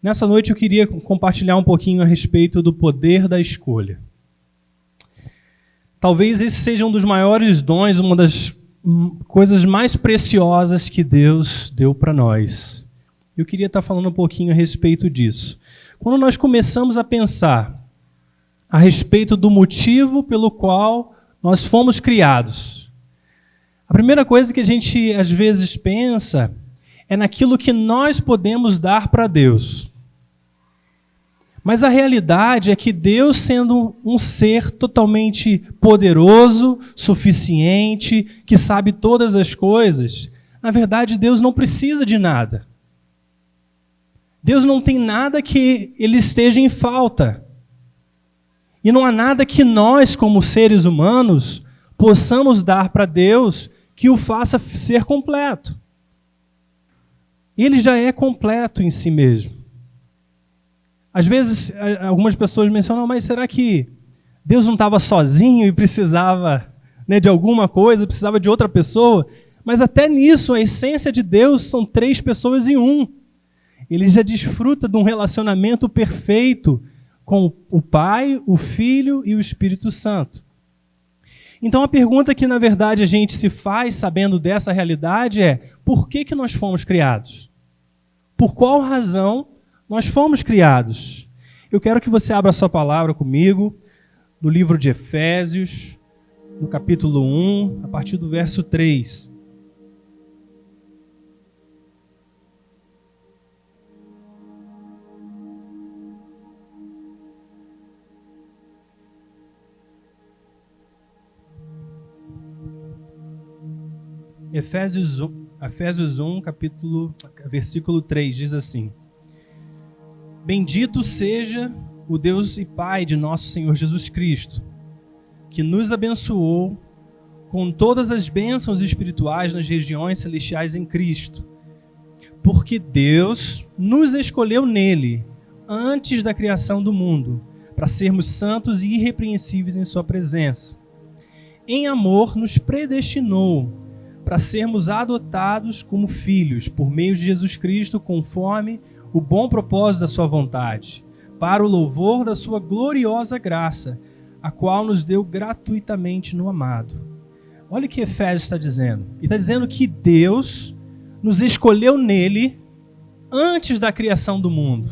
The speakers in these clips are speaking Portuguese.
Nessa noite eu queria compartilhar um pouquinho a respeito do poder da escolha. Talvez esse seja um dos maiores dons, uma das coisas mais preciosas que Deus deu para nós. Eu queria estar falando um pouquinho a respeito disso. Quando nós começamos a pensar a respeito do motivo pelo qual nós fomos criados, a primeira coisa que a gente às vezes pensa é naquilo que nós podemos dar para Deus. Mas a realidade é que Deus, sendo um ser totalmente poderoso, suficiente, que sabe todas as coisas, na verdade Deus não precisa de nada. Deus não tem nada que Ele esteja em falta. E não há nada que nós, como seres humanos, possamos dar para Deus que o faça ser completo. Ele já é completo em si mesmo. Às vezes, algumas pessoas mencionam, mas será que Deus não estava sozinho e precisava, de alguma coisa, precisava de outra pessoa? Mas até nisso, a essência de Deus são 3 pessoas em um. Ele já desfruta de um relacionamento perfeito com o Pai, o Filho e o Espírito Santo. Então a pergunta que, na verdade, a gente se faz sabendo dessa realidade é: por que nós fomos criados? Por qual razão nós fomos criados? Eu quero que você abra a sua palavra comigo no livro de Efésios, no capítulo 1, a partir do verso 3. Efésios 1, versículo 3, diz assim: Bendito seja o Deus e Pai de nosso Senhor Jesus Cristo, que nos abençoou com todas as bênçãos espirituais nas regiões celestiais em Cristo, porque Deus nos escolheu nele, antes da criação do mundo, para sermos santos e irrepreensíveis em sua presença. Em amor nos predestinou para sermos adotados como filhos, por meio de Jesus Cristo, conforme o bom propósito da sua vontade, para o louvor da sua gloriosa graça, a qual nos deu gratuitamente no amado. Olha o que Efésios está dizendo. Ele está dizendo que Deus nos escolheu nele antes da criação do mundo.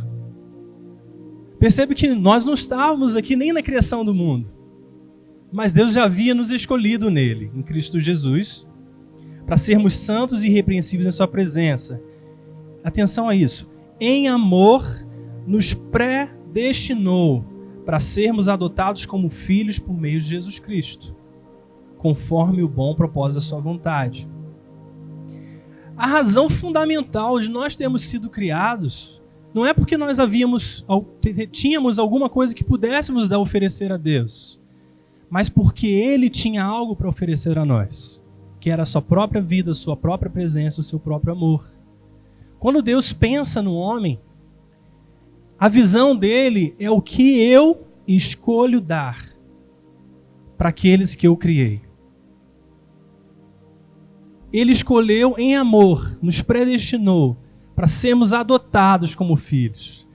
Percebe que nós não estávamos aqui nem na criação do mundo, mas Deus já havia nos escolhido nele, em Cristo Jesus, para sermos santos e irrepreensíveis em sua presença. Atenção a isso. Em amor, nos predestinou para sermos adotados como filhos por meio de Jesus Cristo, conforme o bom propósito da sua vontade. A razão fundamental de nós termos sido criados não é porque nós tínhamos alguma coisa que pudéssemos oferecer a Deus, mas porque Ele tinha algo para oferecer a nós, que era a sua própria vida, a sua própria presença, o seu próprio amor. Quando Deus pensa no homem, a visão dele é o que eu escolho dar para aqueles que eu criei. Ele escolheu em amor, nos predestinou para sermos adotados como filhos.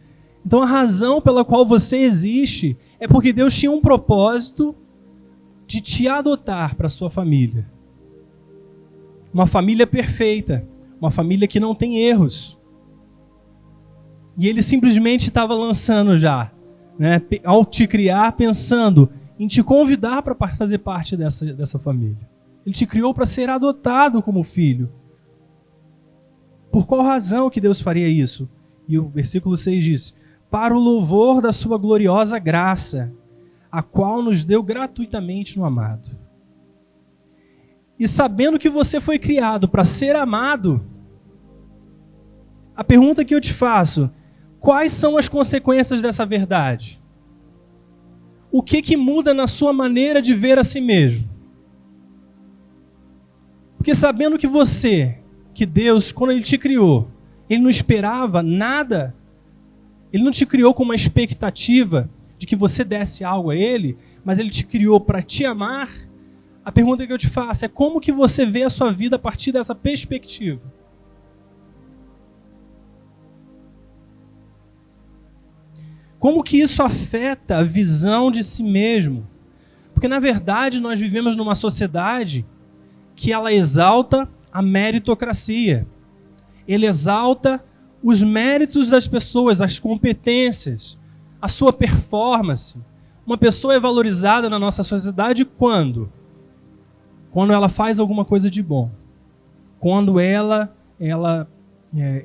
Então a razão pela qual você existe é porque Deus tinha um propósito de te adotar para a sua família. Uma família perfeita, uma família que não tem erros. E Ele simplesmente estava lançando já, ao te criar, pensando em te convidar para fazer parte dessa família. Ele te criou para ser adotado como filho. Por qual razão que Deus faria isso? E o versículo 6 diz: para o louvor da sua gloriosa graça, a qual nos deu gratuitamente no amado. E sabendo que você foi criado para ser amado, a pergunta que eu te faço: quais são as consequências dessa verdade? O que muda na sua maneira de ver a si mesmo? Porque sabendo que Deus, quando Ele te criou, Ele não esperava nada, Ele não te criou com uma expectativa de que você desse algo a Ele, mas Ele te criou para te amar. A pergunta que eu te faço é: como que você vê a sua vida a partir dessa perspectiva? Como que isso afeta a visão de si mesmo? Porque, na verdade, nós vivemos numa sociedade que ela exalta a meritocracia. Ele exalta os méritos das pessoas, as competências, a sua performance. Uma pessoa é valorizada na nossa sociedade quando? Quando ela faz alguma coisa de bom. Quando ela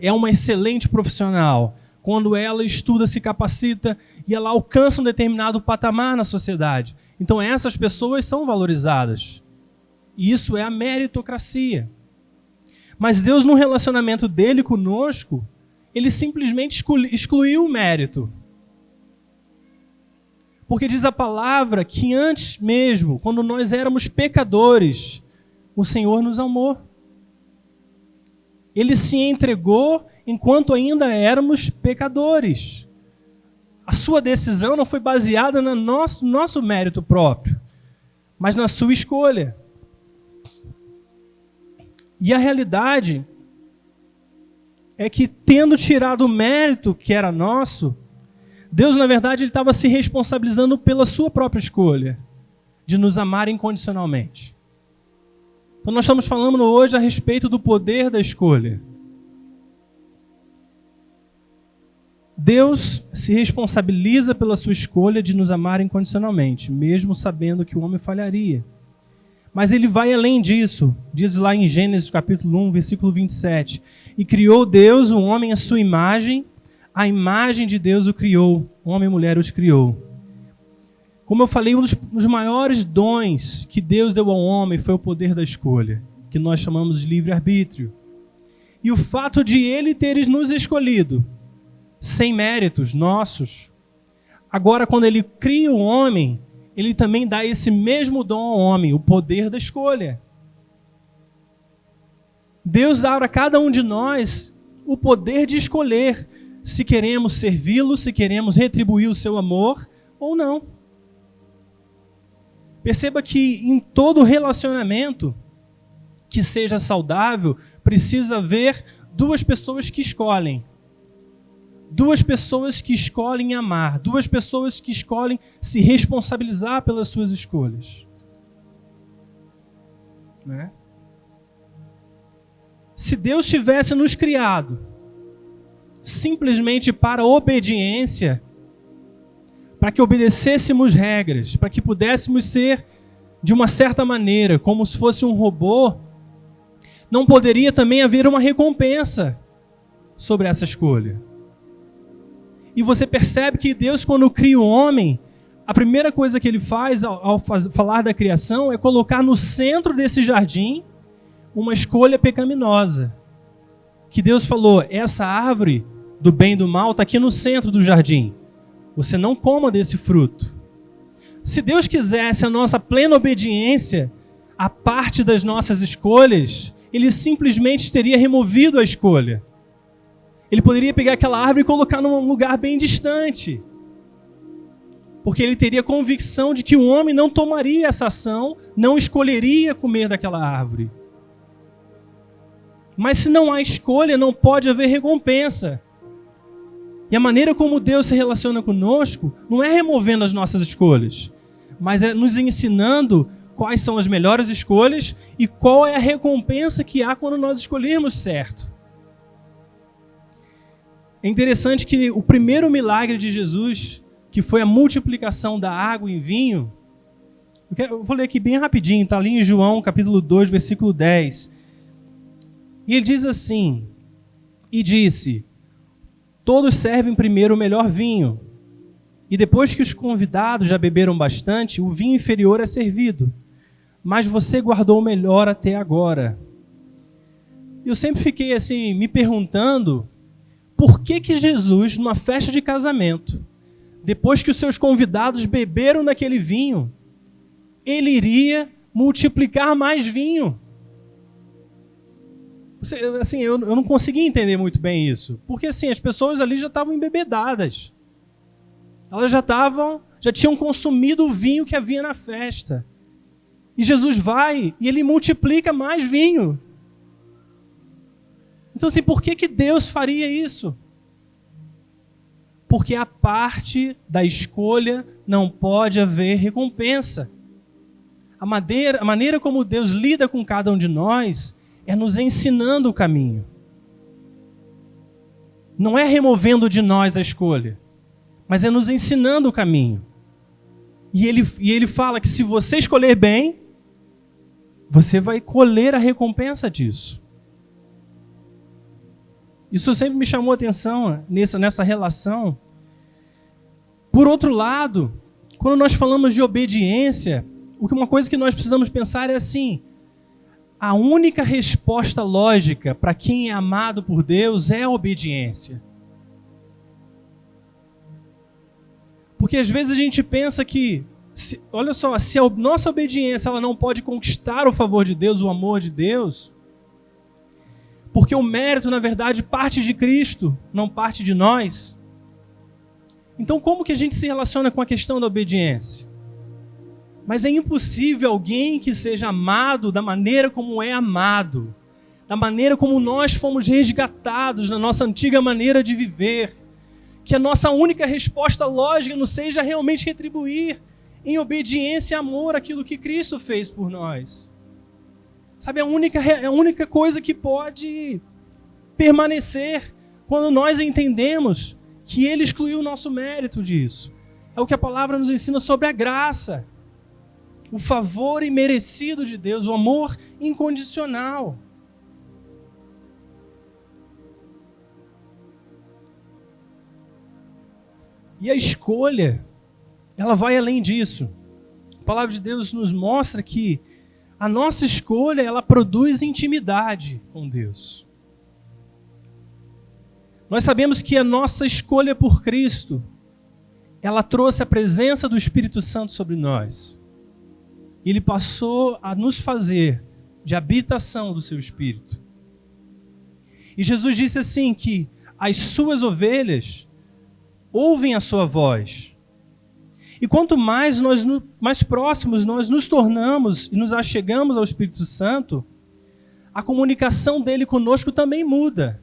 é uma excelente profissional. Quando ela estuda, se capacita e ela alcança um determinado patamar na sociedade. Então essas pessoas são valorizadas. E isso é a meritocracia. Mas Deus, no relacionamento dele conosco, ele simplesmente excluiu o mérito. Porque diz a palavra que antes mesmo, quando nós éramos pecadores, o Senhor nos amou. Ele se entregou enquanto ainda éramos pecadores. A sua decisão não foi baseada no nosso mérito próprio, mas na sua escolha. E a realidade é que, tendo tirado o mérito que era nosso, Deus, na verdade, ele estava se responsabilizando pela sua própria escolha de nos amar incondicionalmente. Então nós estamos falando hoje a respeito do poder da escolha. Deus se responsabiliza pela sua escolha de nos amar incondicionalmente, mesmo sabendo que o homem falharia. Mas ele vai além disso, diz lá em Gênesis capítulo 1, versículo 27. E criou Deus o homem à sua imagem, a imagem de Deus o criou, homem e mulher os criou. Como eu falei, um dos maiores dons que Deus deu ao homem foi o poder da escolha, que nós chamamos de livre-arbítrio. E o fato de ele ter nos escolhido, sem méritos nossos, agora quando ele cria o homem, ele também dá esse mesmo dom ao homem, o poder da escolha. Deus dá a cada um de nós o poder de escolher se queremos servi-lo, se queremos retribuir o seu amor ou não. Perceba que em todo relacionamento que seja saudável, precisa haver duas pessoas que escolhem. Duas pessoas que escolhem amar. Duas pessoas que escolhem se responsabilizar pelas suas escolhas. Né? Se Deus tivesse nos criado simplesmente para a obediência, para que obedecêssemos regras, para que pudéssemos ser, de uma certa maneira, como se fosse um robô, não poderia também haver uma recompensa sobre essa escolha. E você percebe que Deus, quando cria o homem, a primeira coisa que ele faz ao falar da criação é colocar no centro desse jardim uma escolha pecaminosa. Que Deus falou, essa árvore do bem e do mal está aqui no centro do jardim. Você não coma desse fruto. Se Deus quisesse a nossa plena obediência à parte das nossas escolhas, Ele simplesmente teria removido a escolha. Ele poderia pegar aquela árvore e colocar num lugar bem distante. Porque Ele teria convicção de que o homem não tomaria essa ação, não escolheria comer daquela árvore. Mas se não há escolha, não pode haver recompensa. E a maneira como Deus se relaciona conosco não é removendo as nossas escolhas, mas é nos ensinando quais são as melhores escolhas e qual é a recompensa que há quando nós escolhermos certo. É interessante que o primeiro milagre de Jesus, que foi a multiplicação da água em vinho, eu vou ler aqui bem rapidinho, está ali em João capítulo 2, versículo 10. E ele diz assim, e disse, todos servem primeiro o melhor vinho, e depois que os convidados já beberam bastante, o vinho inferior é servido. Mas você guardou o melhor até agora. Eu sempre fiquei assim, me perguntando, por que Jesus, numa festa de casamento, depois que os seus convidados beberam daquele vinho, ele iria multiplicar mais vinho? Assim, eu não consegui entender muito bem isso. Porque assim, as pessoas ali já estavam embebedadas. Elas já tinham consumido o vinho que havia na festa. E Jesus vai e ele multiplica mais vinho. Então assim, por que Deus faria isso? Porque a parte da escolha não pode haver recompensa. A maneira como Deus lida com cada um de nós é nos ensinando o caminho. Não é removendo de nós a escolha, mas é nos ensinando o caminho. E ele fala que se você escolher bem, você vai colher a recompensa disso. Isso sempre me chamou a atenção nessa relação. Por outro lado, quando nós falamos de obediência, uma coisa que nós precisamos pensar é assim: a única resposta lógica para quem é amado por Deus é a obediência. Porque às vezes a gente pensa que, olha só, se a nossa obediência ela não pode conquistar o favor de Deus, o amor de Deus, porque o mérito, na verdade, parte de Cristo, não parte de nós. Então, como que a gente se relaciona com a questão da obediência? Mas é impossível alguém que seja amado da maneira como é amado, da maneira como nós fomos resgatados na nossa antiga maneira de viver, que a nossa única resposta lógica não seja realmente retribuir em obediência e amor aquilo que Cristo fez por nós. Sabe, a única coisa que pode permanecer quando nós entendemos que Ele excluiu o nosso mérito disso. É o que a palavra nos ensina sobre a graça, o favor imerecido de Deus, o amor incondicional. E a escolha, ela vai além disso. A palavra de Deus nos mostra que a nossa escolha, ela produz intimidade com Deus. Nós sabemos que a nossa escolha por Cristo, ela trouxe a presença do Espírito Santo sobre nós. Ele passou a nos fazer de habitação do seu Espírito. E Jesus disse assim que as suas ovelhas ouvem a sua voz. E quanto mais próximos nós nos tornamos e nos achegamos ao Espírito Santo, a comunicação dele conosco também muda.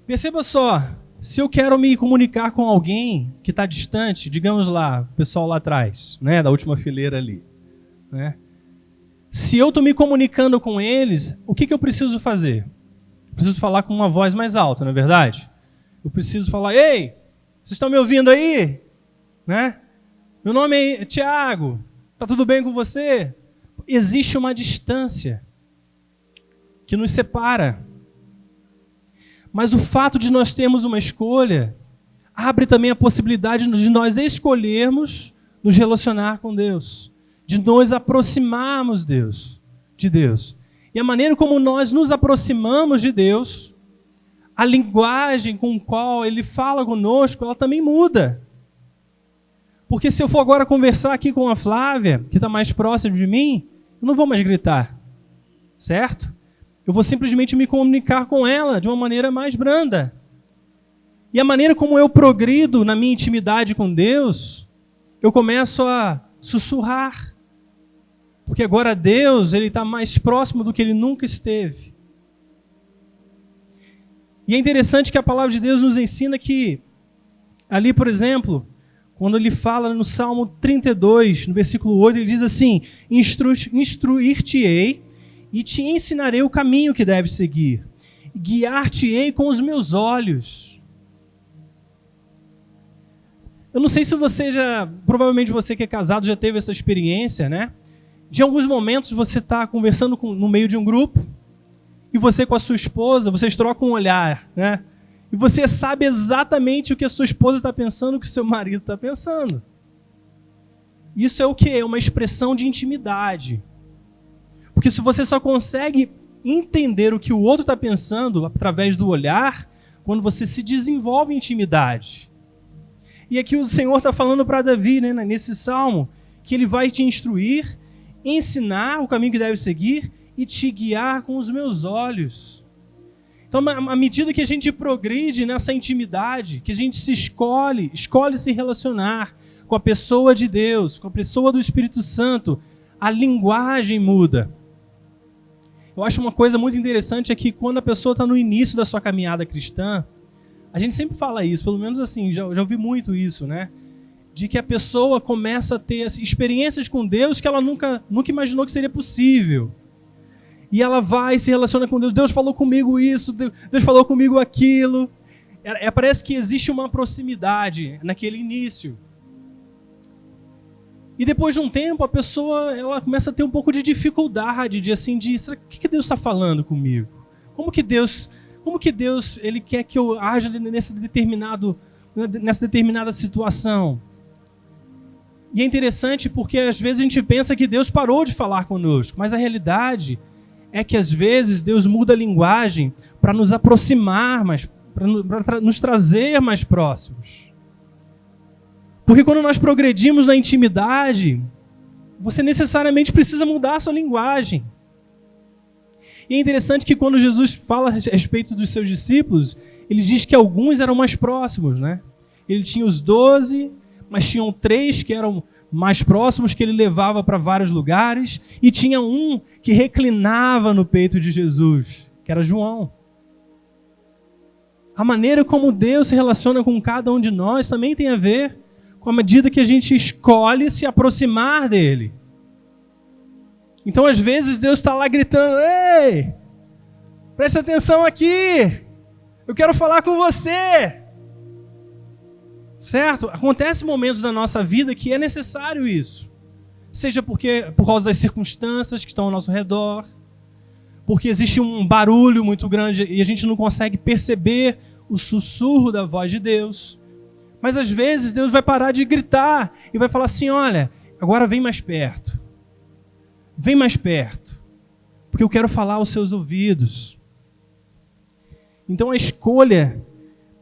Perceba só, se eu quero me comunicar com alguém que está distante, digamos lá, o pessoal lá atrás, né, da última fileira ali, né? Se eu estou me comunicando com eles, o que eu preciso fazer? Eu preciso falar com uma voz mais alta, não é verdade? Eu preciso falar: ei, vocês estão me ouvindo aí? Né? Meu nome é Tiago, está tudo bem com você? Existe uma distância que nos separa. Mas o fato de nós termos uma escolha abre também a possibilidade de nós escolhermos nos relacionar com Deus, de nos aproximarmos de Deus. E a maneira como nós nos aproximamos de Deus, a linguagem com a qual Ele fala conosco, ela também muda. Porque se eu for agora conversar aqui com a Flávia, que está mais próxima de mim, eu não vou mais gritar, certo? Eu vou simplesmente me comunicar com ela de uma maneira mais branda. E a maneira como eu progrido na minha intimidade com Deus, eu começo a sussurrar. Porque agora Deus, Ele está mais próximo do que Ele nunca esteve. E é interessante que a palavra de Deus nos ensina que, ali, por exemplo, quando Ele fala no Salmo 32, no versículo 8, Ele diz assim: instruir-te-ei e te ensinarei o caminho que deves seguir. Guiar-te-ei com os meus olhos. Eu não sei se provavelmente você que é casado já teve essa experiência, né? De alguns momentos você está conversando no meio de um grupo, e você com a sua esposa, vocês trocam um olhar, né? E você sabe exatamente o que a sua esposa está pensando, o que o seu marido está pensando. Isso é o quê? É uma expressão de intimidade. Porque se você só consegue entender o que o outro está pensando através do olhar, quando você se desenvolve em intimidade. E aqui o Senhor está falando para Davi, né, nesse salmo, que Ele vai te instruir, ensinar o caminho que deve seguir e te guiar com os meus olhos. Então, à medida que a gente progride nessa intimidade, que a gente escolhe se relacionar com a pessoa de Deus, com a pessoa do Espírito Santo, a linguagem muda. Eu acho uma coisa muito interessante é que quando a pessoa está no início da sua caminhada cristã, A gente sempre fala isso, pelo menos assim, já ouvi muito isso, né? De que a pessoa começa a ter assim, experiências com Deus que ela nunca imaginou que seria possível. E ela vai e se relaciona com Deus. Deus falou comigo isso, Deus falou comigo aquilo. Parece que existe uma proximidade naquele início. E depois de um tempo, a pessoa ela começa a ter um pouco de dificuldade será que Deus está falando comigo? Como que Deus ele quer que eu haja nessa determinada situação? E é interessante porque às vezes a gente pensa que Deus parou de falar conosco, mas a realidade é que às vezes Deus muda a linguagem para nos aproximar mais, para nos trazer mais próximos. Porque quando nós progredimos na intimidade, você necessariamente precisa mudar a sua linguagem. E é interessante que quando Jesus fala a respeito dos seus discípulos, ele diz que alguns eram mais próximos, né? Ele tinha os 12, mas tinham 3 que eram mais próximos, que ele levava para vários lugares, e tinha um que reclinava no peito de Jesus, que era João. A maneira como Deus se relaciona com cada um de nós também tem a ver com a medida que a gente escolhe se aproximar dele. Então, às vezes, Deus está lá gritando: ei, presta atenção aqui, eu quero falar com você. Certo? Acontecem momentos da nossa vida que é necessário isso. Seja por causa das circunstâncias que estão ao nosso redor, porque existe um barulho muito grande e a gente não consegue perceber o sussurro da voz de Deus. Mas às vezes Deus vai parar de gritar e vai falar assim: olha, agora vem mais perto. Vem mais perto, porque eu quero falar aos seus ouvidos. Então a escolha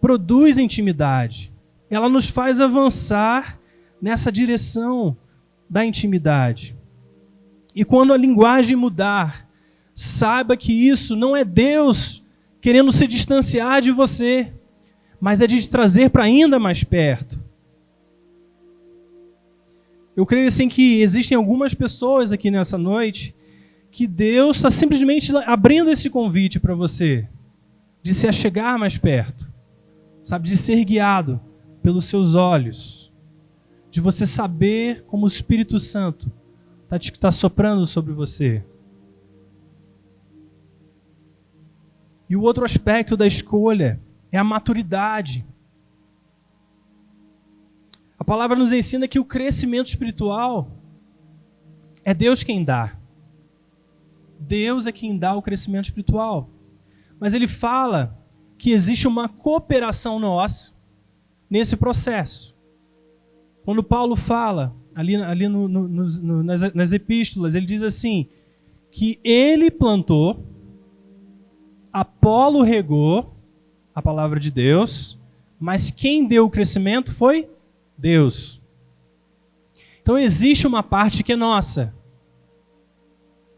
produz intimidade. Ela nos faz avançar nessa direção da intimidade. E quando a linguagem mudar, saiba que isso não é Deus querendo se distanciar de você, mas é de te trazer para ainda mais perto. Eu creio assim que existem algumas pessoas aqui nessa noite que Deus está simplesmente abrindo esse convite para você, de se achegar mais perto, sabe, de ser guiado pelos seus olhos, de você saber como o Espírito Santo está soprando sobre você. E o outro aspecto da escolha é a maturidade. A palavra nos ensina que o crescimento espiritual é Deus quem dá. Deus é quem dá o crescimento espiritual. Mas ele fala que existe uma cooperação nossa nesse processo. Quando Paulo fala, nas epístolas, ele diz assim, que ele plantou, Apolo regou, a palavra de Deus, mas quem deu o crescimento foi Deus. Então existe uma parte que é nossa.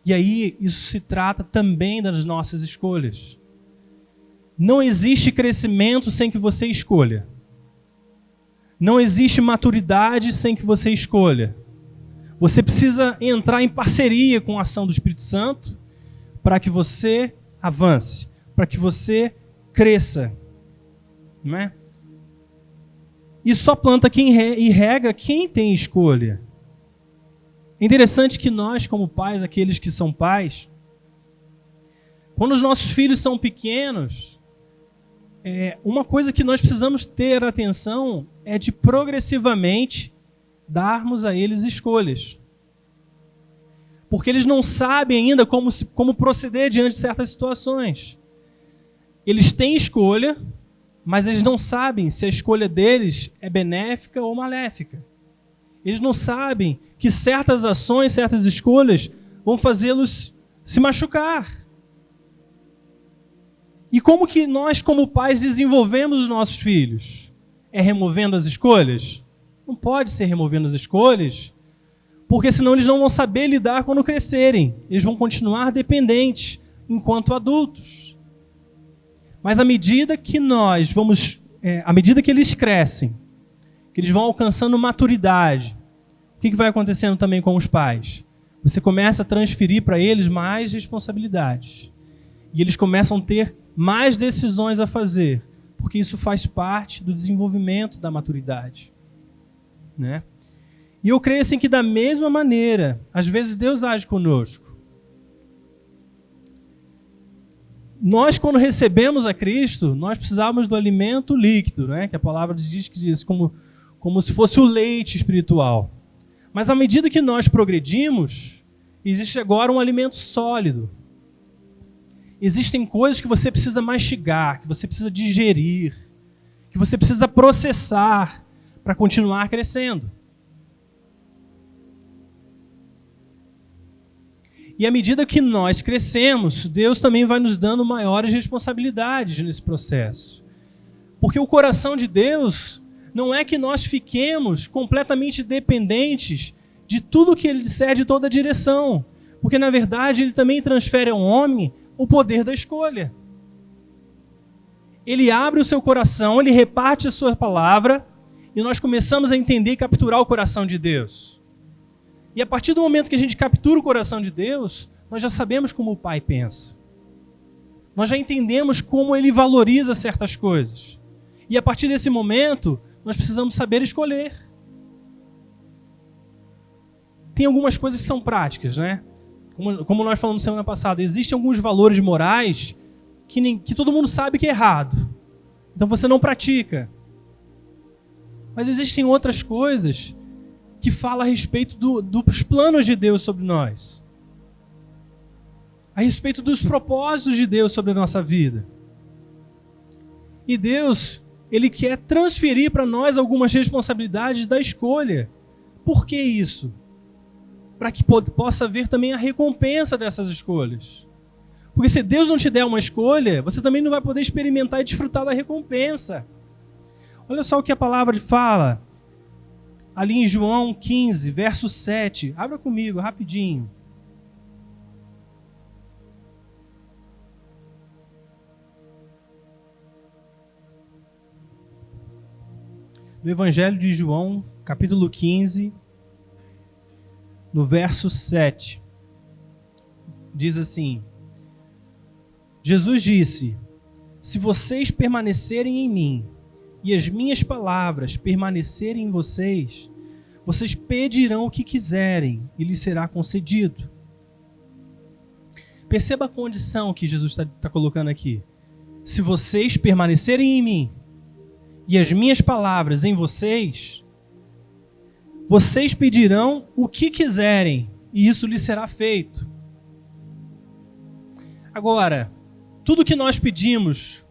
E aí isso se trata também das nossas escolhas. Não existe crescimento sem que você escolha. Não existe maturidade sem que você escolha. Você precisa entrar em parceria com a ação do Espírito Santo para que você avance, para que você cresça. Não é? E só planta e rega quem tem escolha. É interessante que nós, como pais, aqueles que são pais, quando os nossos filhos são pequenos, uma coisa que nós precisamos ter atenção é de progressivamente darmos a eles escolhas. Porque eles não sabem ainda como proceder diante de certas situações. Eles têm escolha, mas eles não sabem se a escolha deles é benéfica ou maléfica. Eles não sabem que certas ações, certas escolhas vão fazê-los se machucar. E como que nós, como pais, desenvolvemos os nossos filhos? É removendo as escolhas? Não pode ser removendo as escolhas, porque senão eles não vão saber lidar quando crescerem. Eles vão continuar dependentes enquanto adultos. Mas à medida que à medida que eles crescem, que eles vão alcançando maturidade, o que vai acontecendo também com os pais? Você começa a transferir para eles mais responsabilidades. E eles começam a ter mais decisões a fazer, porque isso faz parte do desenvolvimento da maturidade, né? E eu creio assim que da mesma maneira, às vezes Deus age conosco. Nós, quando recebemos a Cristo, nós precisávamos do alimento líquido, né? Que a palavra diz como se fosse o leite espiritual. Mas à medida que nós progredimos, existe agora um alimento sólido. Existem coisas que você precisa mastigar, que você precisa digerir, que você precisa processar para continuar crescendo. E à medida que nós crescemos, Deus também vai nos dando maiores responsabilidades nesse processo. Porque o coração de Deus não é que nós fiquemos completamente dependentes de tudo que Ele disser, de toda a direção. Porque, na verdade, Ele também transfere ao homem o poder da escolha. Ele abre o seu coração, Ele reparte a sua palavra, e nós começamos a entender e capturar o coração de Deus. E a partir do momento que a gente captura o coração de Deus, nós já sabemos como o Pai pensa. Nós já entendemos como Ele valoriza certas coisas. E a partir desse momento, nós precisamos saber escolher. Tem algumas coisas que são práticas, né? Como nós falamos semana passada, existem alguns valores morais que todo mundo sabe que é errado. Então você não pratica. Mas existem outras coisas que falam a respeito dos planos de Deus sobre nós. A respeito dos propósitos de Deus sobre a nossa vida. E Deus, Ele quer transferir para nós algumas responsabilidades da escolha. Por que isso? Para que possa haver também a recompensa dessas escolhas. Porque se Deus não te der uma escolha, você também não vai poder experimentar e desfrutar da recompensa. Olha só o que a palavra fala. Ali em João 15, verso 7. Abra comigo, rapidinho. No Evangelho de João, capítulo 15, no verso 7. Diz assim: Jesus disse: se vocês permanecerem em mim, e as minhas palavras permanecerem em vocês, vocês pedirão o que quiserem e lhes será concedido. Perceba a condição que Jesus está colocando aqui. Se vocês permanecerem em mim e as minhas palavras em vocês, vocês pedirão o que quiserem e isso lhes será feito. Agora, tudo que nós pedimos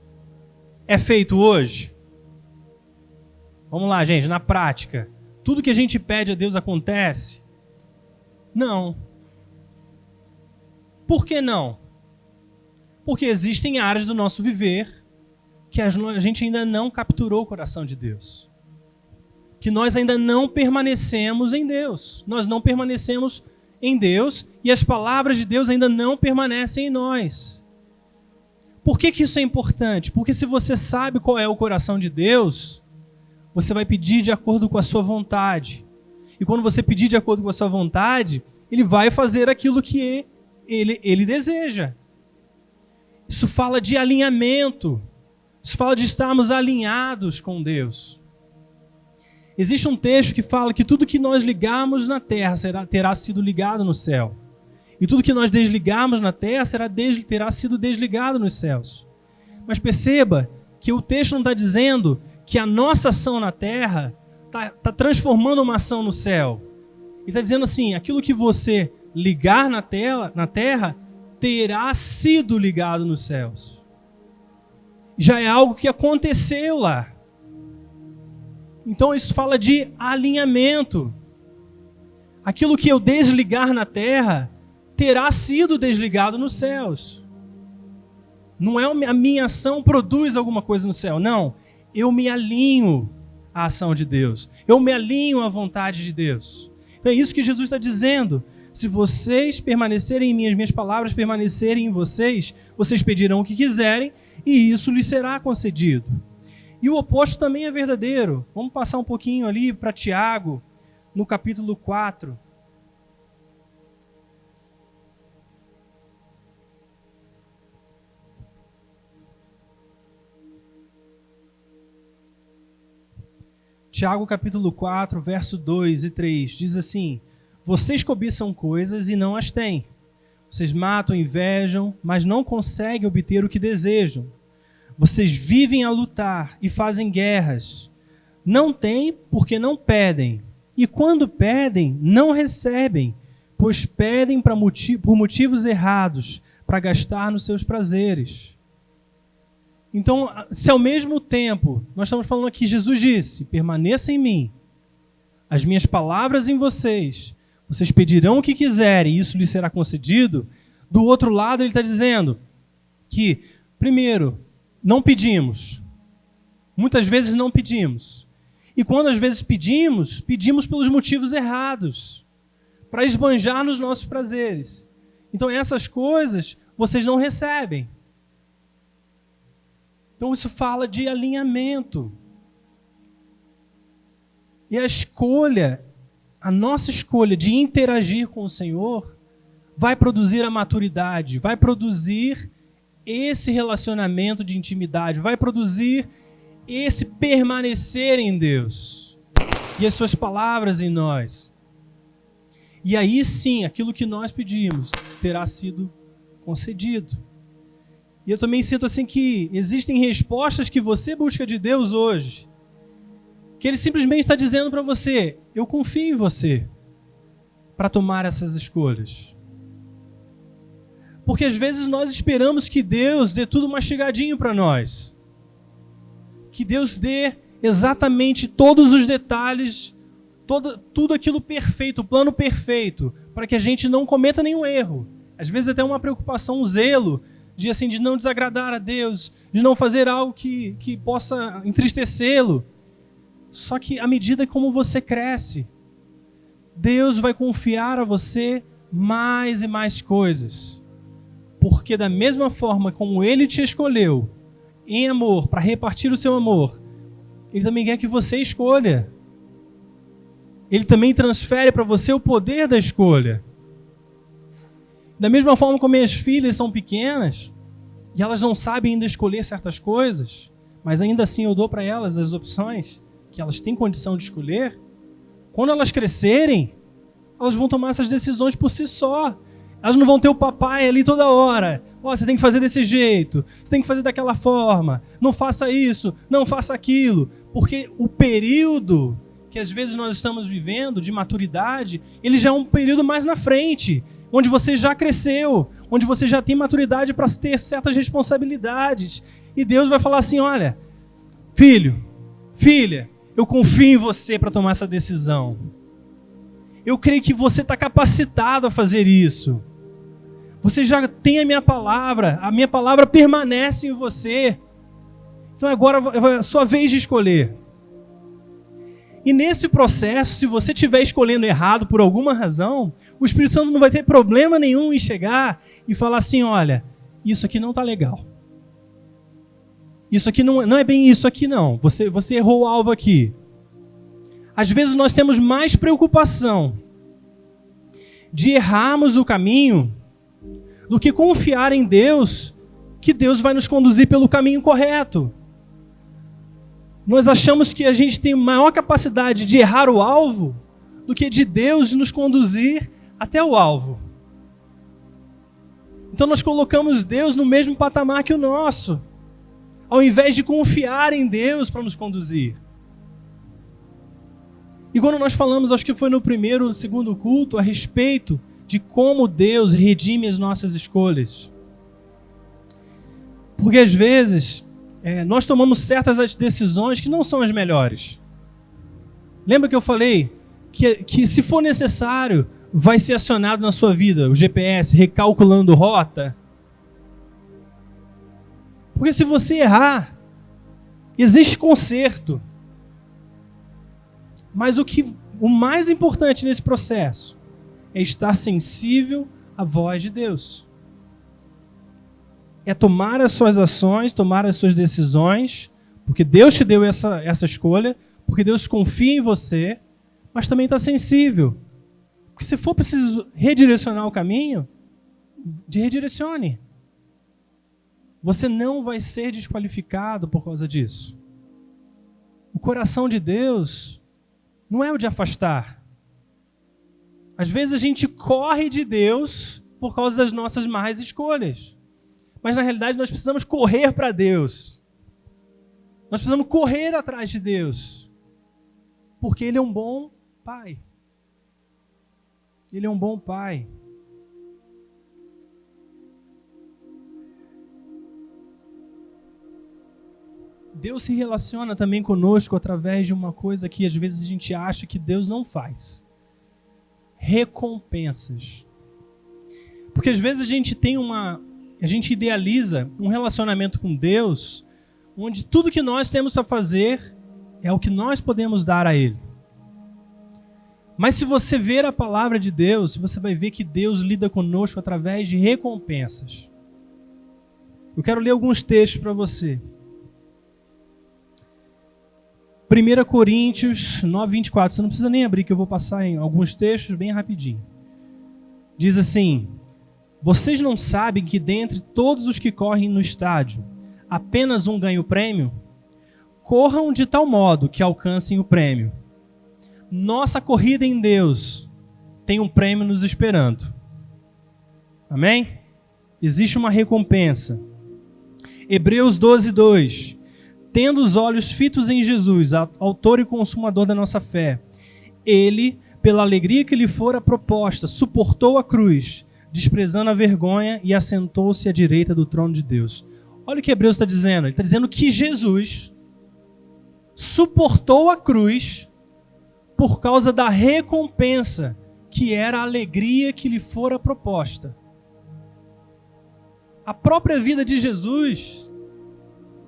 é feito hoje? Vamos lá, gente, na prática. Tudo que a gente pede a Deus acontece? Não. Por que não? Porque existem áreas do nosso viver que a gente ainda não capturou o coração de Deus. Que nós ainda não permanecemos em Deus. Nós não permanecemos em Deus e as palavras de Deus ainda não permanecem em nós. Por que isso é importante? Porque se você sabe qual é o coração de Deus, você vai pedir de acordo com a sua vontade. E quando você pedir de acordo com a sua vontade, Ele vai fazer aquilo que Ele deseja. Isso fala de alinhamento. Isso fala de estarmos alinhados com Deus. Existe um texto que fala que tudo que nós ligarmos na terra terá sido ligado no céu. E tudo que nós desligarmos na terra terá sido desligado nos céus. Mas perceba que o texto não está dizendo que a nossa ação na terra está transformando uma ação no céu. Ele está dizendo assim, aquilo que você ligar na terra terá sido ligado nos céus. Já é algo que aconteceu lá. Então isso fala de alinhamento. Aquilo que eu desligar na terra terá sido desligado nos céus. Não é a minha ação produz alguma coisa no céu, não. Eu me alinho à ação de Deus. Eu me alinho à vontade de Deus. Então é isso que Jesus está dizendo. Se vocês permanecerem em mim, as minhas palavras permanecerem em vocês, vocês pedirão o que quiserem e isso lhes será concedido. E o oposto também é verdadeiro. Vamos passar um pouquinho ali para Tiago, no capítulo 4. Tiago capítulo 4, verso 2 e 3, diz assim: vocês cobiçam coisas e não as têm. Vocês matam, invejam, mas não conseguem obter o que desejam. Vocês vivem a lutar e fazem guerras. Não têm porque não pedem. E quando pedem, não recebem, pois pedem por motivos errados, para gastar nos seus prazeres. Então, se ao mesmo tempo, nós estamos falando aqui, Jesus disse: permaneça em mim, as minhas palavras em vocês, vocês pedirão o que quiserem, e isso lhes será concedido. Do outro lado, ele está dizendo que, primeiro, não pedimos. Muitas vezes não pedimos. E quando às vezes pedimos, pedimos pelos motivos errados, para esbanjar nos nossos prazeres. Então essas coisas vocês não recebem. Então isso fala de alinhamento. E a nossa escolha de interagir com o Senhor vai produzir a maturidade, vai produzir esse relacionamento de intimidade, vai produzir esse permanecer em Deus e as suas palavras em nós. E aí sim, aquilo que nós pedimos terá sido concedido. E eu também sinto assim que existem respostas que você busca de Deus hoje, que Ele simplesmente está dizendo para você: eu confio em você para tomar essas escolhas. Porque às vezes nós esperamos que Deus dê tudo mastigadinho para nós. Que Deus dê exatamente todos os detalhes, tudo aquilo perfeito, o plano perfeito, para que a gente não cometa nenhum erro. Às vezes até uma preocupação, um zelo, de não desagradar a Deus, de não fazer algo que possa entristecê-lo. Só que à medida como você cresce, Deus vai confiar a você mais e mais coisas. Porque da mesma forma como Ele te escolheu, em amor, para repartir o seu amor, Ele também quer que você escolha. Ele também transfere para você o poder da escolha. Da mesma forma como minhas filhas são pequenas, e elas não sabem ainda escolher certas coisas, mas ainda assim eu dou para elas as opções que elas têm condição de escolher. Quando elas crescerem, elas vão tomar essas decisões por si só. Elas não vão ter o papai ali toda hora. Você tem que fazer desse jeito, você tem que fazer daquela forma, não faça isso, não faça aquilo. Porque o período que às vezes nós estamos vivendo de maturidade, ele já é um período mais na frente, onde você já cresceu, onde você já tem maturidade para ter certas responsabilidades. E Deus vai falar assim: olha, filho, filha, eu confio em você para tomar essa decisão. Eu creio que você está capacitado a fazer isso. Você já tem a minha palavra permanece em você. Então agora é a sua vez de escolher. E nesse processo, se você estiver escolhendo errado por alguma razão, o Espírito Santo não vai ter problema nenhum em chegar e falar assim: olha, isso aqui não está legal. Isso aqui não é bem isso aqui não. Você errou o alvo aqui. Às vezes nós temos mais preocupação de errarmos o caminho do que confiar em Deus, que Deus vai nos conduzir pelo caminho correto. Nós achamos que a gente tem maior capacidade de errar o alvo do que de Deus nos conduzir até o alvo. Então nós colocamos Deus no mesmo patamar que o nosso, ao invés de confiar em Deus para nos conduzir. E quando nós falamos, acho que foi no primeiro ou segundo culto, a respeito de como Deus redime as nossas escolhas. Porque às vezes nós tomamos certas decisões que não são as melhores. Lembra que eu falei que se for necessário, vai ser acionado na sua vida o GPS, recalculando rota? Porque se você errar, existe conserto. Mas o mais importante nesse processo é estar sensível à voz de Deus. É tomar as suas ações, tomar as suas decisões, porque Deus te deu essa escolha, porque Deus confia em você, mas também está sensível. Porque se for preciso redirecionar o caminho, redirecione. Você não vai ser desqualificado por causa disso. O coração de Deus não é o de afastar. Às vezes a gente corre de Deus por causa das nossas más escolhas. Mas na realidade nós precisamos correr para Deus. Nós precisamos correr atrás de Deus. Porque Ele é um bom Pai. Ele é um bom Pai. Deus se relaciona também conosco através de uma coisa que às vezes a gente acha que Deus não faz. Recompensas. Porque às vezes a gente idealiza um relacionamento com Deus onde tudo que nós temos a fazer é o que nós podemos dar a Ele. Mas se você ver a palavra de Deus, você vai ver que Deus lida conosco através de recompensas. Eu quero ler alguns textos para você. 1 Coríntios 9, 24. Você não precisa nem abrir, que eu vou passar em alguns textos bem rapidinho. Diz assim: vocês não sabem que dentre todos os que correm no estádio, apenas um ganha o prêmio? Corram de tal modo que alcancem o prêmio. Nossa corrida em Deus tem um prêmio nos esperando. Amém? Existe uma recompensa. Hebreus 12, 2. Tendo os olhos fitos em Jesus, autor e consumador da nossa fé, Ele, pela alegria que lhe fora proposta, suportou a cruz, desprezando a vergonha, e assentou-se à direita do trono de Deus. Olha o que Hebreus está dizendo. Ele está dizendo que Jesus suportou a cruz por causa da recompensa, que era a alegria que lhe fora proposta. A própria vida de Jesus,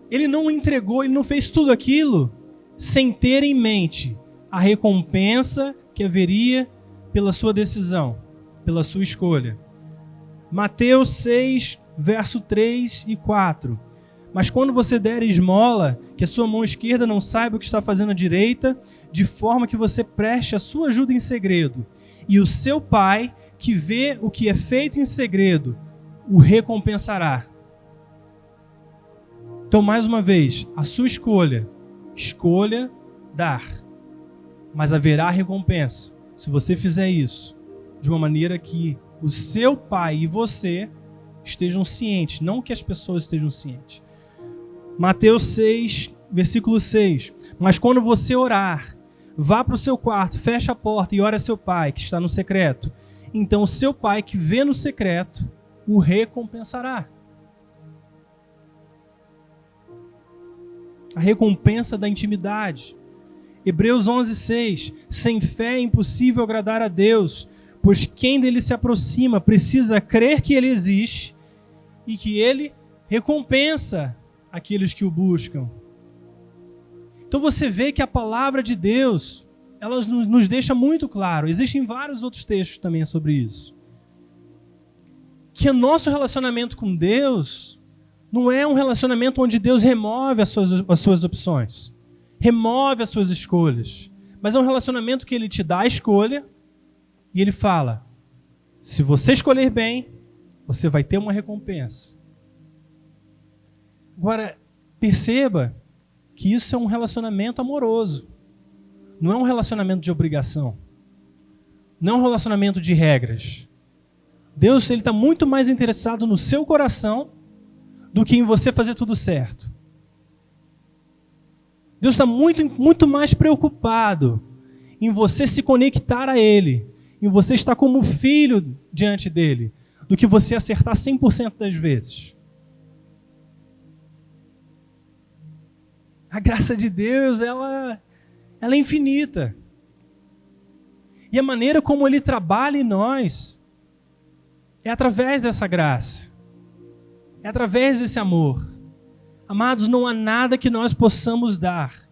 Ele não entregou, Ele não fez tudo aquilo sem ter em mente a recompensa que haveria pela sua decisão, pela sua escolha. Mateus 6, verso 3 e 4. Mas quando você der esmola, que a sua mão esquerda não saiba o que está fazendo a direita, de forma que você preste a sua ajuda em segredo. E o seu Pai, que vê o que é feito em segredo, o recompensará. Então, mais uma vez, a sua escolha dar. Mas haverá recompensa se você fizer isso de uma maneira que o seu Pai e você estejam cientes, não que as pessoas estejam cientes. Mateus 6, versículo 6. Mas quando você orar, vá para o seu quarto, feche a porta e ore a seu Pai, que está no secreto. Então o seu Pai, que vê no secreto, o recompensará. A recompensa da intimidade. Hebreus 11, 6. Sem fé é impossível agradar a Deus, pois quem dele se aproxima precisa crer que Ele existe e que Ele recompensa aqueles que o buscam. Então você vê que a palavra de Deus, ela nos deixa muito claro. Existem vários outros textos também sobre isso. Que o nosso relacionamento com Deus não é um relacionamento onde Deus remove as suas opções, remove as suas escolhas, mas é um relacionamento que Ele te dá a escolha e Ele fala: se você escolher bem, você vai ter uma recompensa. Agora, perceba que isso é um relacionamento amoroso. Não é um relacionamento de obrigação. Não é um relacionamento de regras. Deus, Ele está muito mais interessado no seu coração do que em você fazer tudo certo. Deus está muito mais preocupado em você se conectar a Ele, em você estar como filho diante dEle, do que você acertar 100% das vezes. A graça de Deus, ela é infinita. E a maneira como Ele trabalha em nós é através dessa graça. É através desse amor. Amados, não há nada que nós possamos dar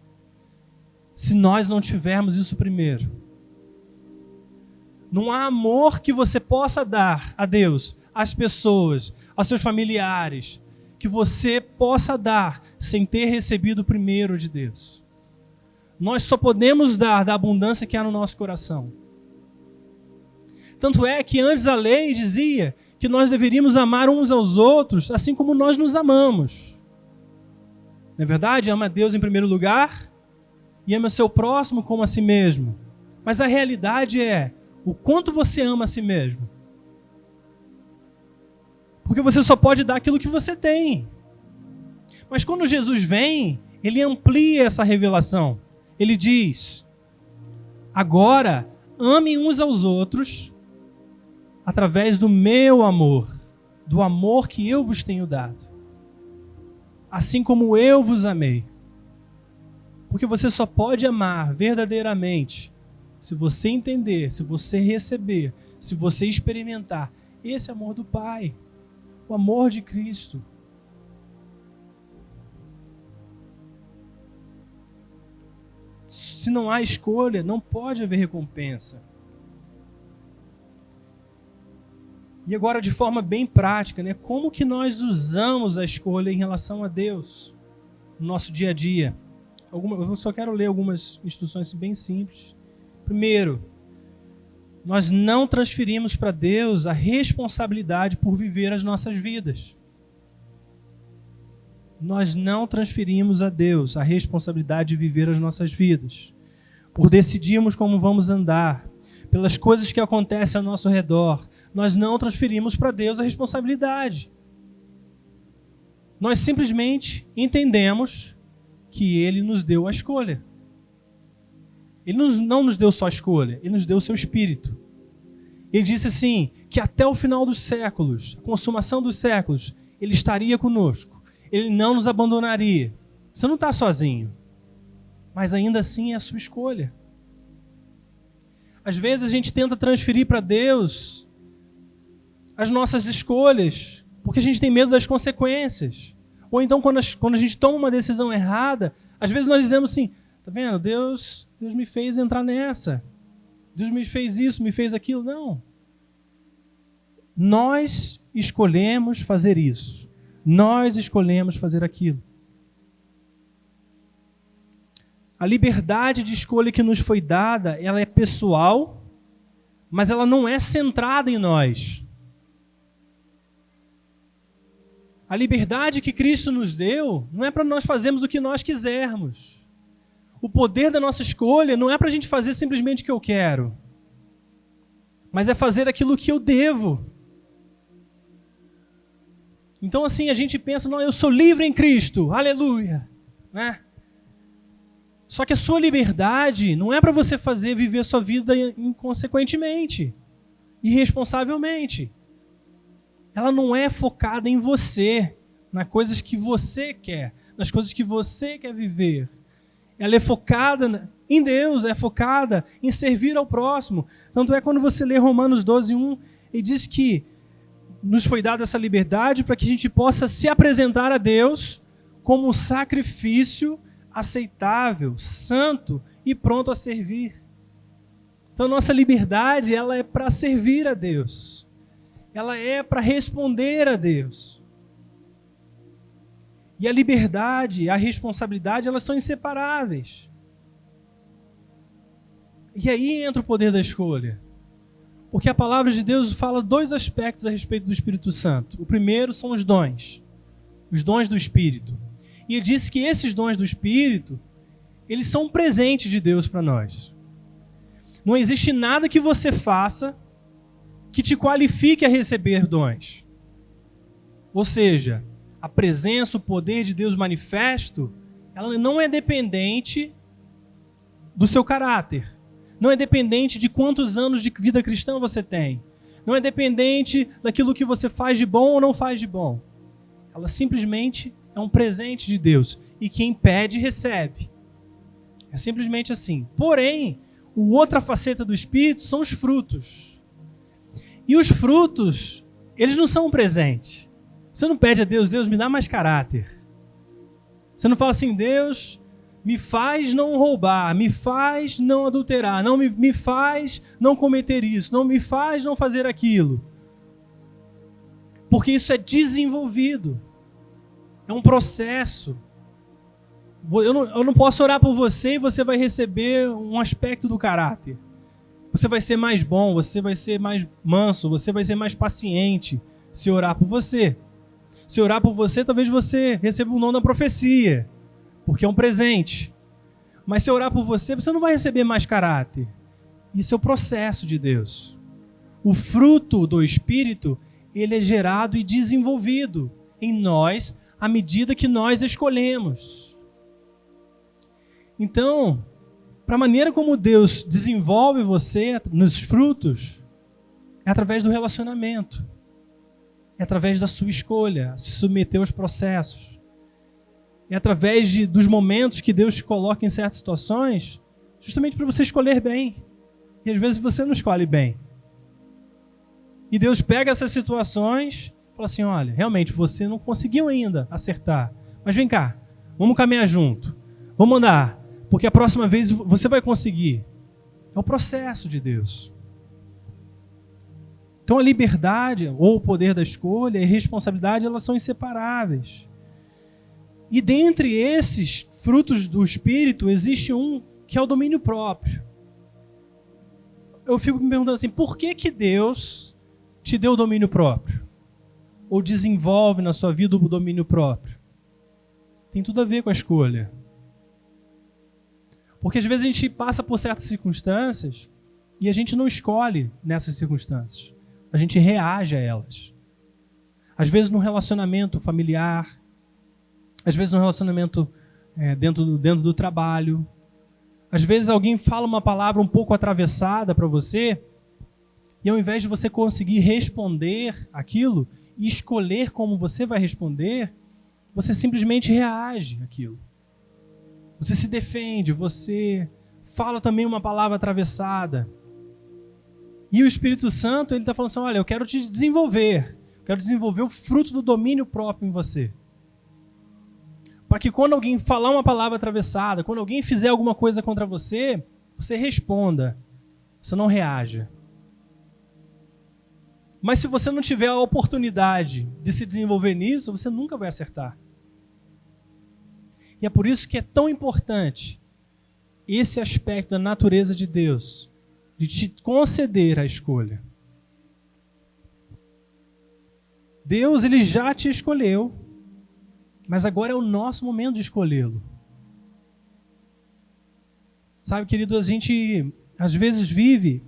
se nós não tivermos isso primeiro. Não há amor que você possa dar a Deus, às pessoas, aos seus familiares, que você possa dar sem ter recebido primeiro de Deus. Nós só podemos dar da abundância que há no nosso coração. Tanto é que antes a lei dizia que nós deveríamos amar uns aos outros assim como nós nos amamos. Não é verdade? Ama a Deus em primeiro lugar e ame o seu próximo como a si mesmo. Mas a realidade é o quanto você ama a si mesmo. Porque você só pode dar aquilo que você tem. Mas quando Jesus vem, ele amplia essa revelação. Ele diz: agora amem uns aos outros através do meu amor, do amor que eu vos tenho dado. Assim como eu vos amei. Porque você só pode amar verdadeiramente se você entender, se você receber, se você experimentar esse amor do Pai, o amor de Cristo. Se não há escolha, não pode haver recompensa. E agora, de forma bem prática, né? Como que nós usamos a escolha em relação a Deus no nosso dia a dia? Eu só quero ler algumas instruções bem simples. Primeiro, nós não transferimos para Deus a responsabilidade por viver as nossas vidas. Nós não transferimos a Deus a responsabilidade de viver as nossas vidas. Por decidirmos como vamos andar, pelas coisas que acontecem ao nosso redor, nós não transferimos para Deus a responsabilidade. Nós simplesmente entendemos que Ele nos deu a escolha. Ele não nos deu só a escolha, Ele nos deu o seu Espírito. Ele disse assim, que até o final dos séculos, a consumação dos séculos, Ele estaria conosco. Ele não nos abandonaria. Você não está sozinho. Mas ainda assim é a sua escolha. Às vezes a gente tenta transferir para Deus as nossas escolhas, porque a gente tem medo das consequências. Ou então quando a gente toma uma decisão errada, às vezes nós dizemos assim, tá vendo, Deus me fez entrar nessa. Deus me fez isso, me fez aquilo. Não. Nós escolhemos fazer isso. Nós escolhemos fazer aquilo. A liberdade de escolha que nos foi dada, ela é pessoal, mas ela não é centrada em nós. A liberdade que Cristo nos deu não é para nós fazermos o que nós quisermos. O poder da nossa escolha não é para a gente fazer simplesmente o que eu quero, mas é fazer aquilo que eu devo. Então assim, a gente pensa, não, eu sou livre em Cristo, aleluia, né? Só que a sua liberdade não é para você viver a sua vida inconsequentemente, irresponsavelmente. Ela não é focada em você, nas coisas que você quer, nas coisas que você quer viver. Ela é focada em Deus, é focada em servir ao próximo. Tanto é quando você lê Romanos 12:1, ele diz que nos foi dada essa liberdade para que a gente possa se apresentar a Deus como um sacrifício aceitável, santo e pronto a servir. Então nossa liberdade, ela é para servir a Deus. Ela é para responder a Deus. E a liberdade e a responsabilidade, elas são inseparáveis. E aí entra o poder da escolha. Porque a palavra de Deus fala dois aspectos a respeito do Espírito Santo. O primeiro são os dons do Espírito. E ele disse que esses dons do Espírito, eles são um presente de Deus para nós. Não existe nada que você faça que te qualifique a receber dons. Ou seja, a presença, o poder de Deus manifesto, ela não é dependente do seu caráter. Não é dependente de quantos anos de vida cristã você tem. Não é dependente daquilo que você faz de bom ou não faz de bom. Ela simplesmente é um presente de Deus. E quem pede, recebe. É simplesmente assim. Porém, a outra faceta do Espírito são os frutos. E os frutos, eles não são um presente. Você não pede a Deus, Deus me dá mais caráter. Você não fala assim, Deus me faz não roubar, me faz não adulterar, não me faz não cometer isso, não me faz não fazer aquilo. Porque isso é desenvolvido. É um processo. Eu não posso orar por você e você vai receber um aspecto do caráter. Você vai ser mais bom, você vai ser mais manso, você vai ser mais paciente se orar por você. Se orar por você, talvez você receba o dom da profecia, porque é um presente. Mas se eu orar por você, você não vai receber mais caráter. Isso é o processo de Deus. O fruto do Espírito, ele é gerado e desenvolvido em nós à medida que nós escolhemos. Então, para a maneira como Deus desenvolve você nos frutos, é através do relacionamento. É através da sua escolha, se submeter aos processos. É através dos momentos que Deus te coloca em certas situações, justamente para você escolher bem. E às vezes você não escolhe bem. E Deus pega essas situações e fala assim, olha, realmente você não conseguiu ainda acertar. Mas vem cá, vamos caminhar junto. Vamos andar, porque a próxima vez você vai conseguir. É o processo de Deus. Então a liberdade, ou o poder da escolha e a responsabilidade, elas são inseparáveis. E dentre esses frutos do Espírito, existe um que é o domínio próprio. Eu fico me perguntando assim, por que Deus te deu o domínio próprio? Ou desenvolve na sua vida o domínio próprio? Tem tudo a ver com a escolha. Porque às vezes a gente passa por certas circunstâncias e a gente não escolhe nessas circunstâncias. A gente reage a elas. Às vezes no relacionamento familiar, às vezes no relacionamento dentro do trabalho. Às vezes alguém fala uma palavra um pouco atravessada para você e ao invés de você conseguir responder aquilo e escolher como você vai responder, você simplesmente reage àquilo. Você se defende, você fala também uma palavra atravessada. E o Espírito Santo, ele está falando assim, olha, eu quero te desenvolver. Quero desenvolver o fruto do domínio próprio em você. Para que quando alguém falar uma palavra atravessada, quando alguém fizer alguma coisa contra você, você responda. Você não reaja. Mas se você não tiver a oportunidade de se desenvolver nisso, você nunca vai acertar. E é por isso que é tão importante esse aspecto da natureza de Deus, de te conceder a escolha. Deus, ele já te escolheu, mas agora é o nosso momento de escolhê-lo. Sabe, querido, a gente às vezes vive